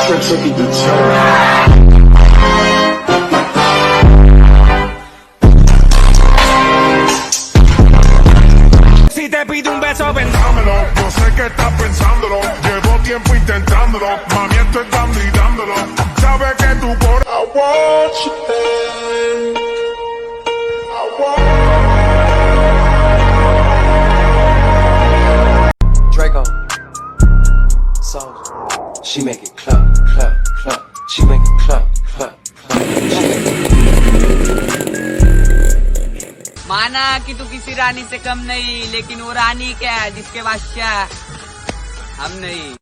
tricks if you do too. Si te pido un beso, pensámelo. Yo sé que estás pensándolo. Llevo tiempo intentándolo. Mami, estoy dando y dándolo. Sabes que tu corazón. I want you, babe. I want Draco. So, she make it clap, clap, clap. She make it clap, clap, clap. She make it. माना कि तू किसी रानी से कम नहीं, लेकिन वो रानी क्या है जिसके बादशाह हम नहीं।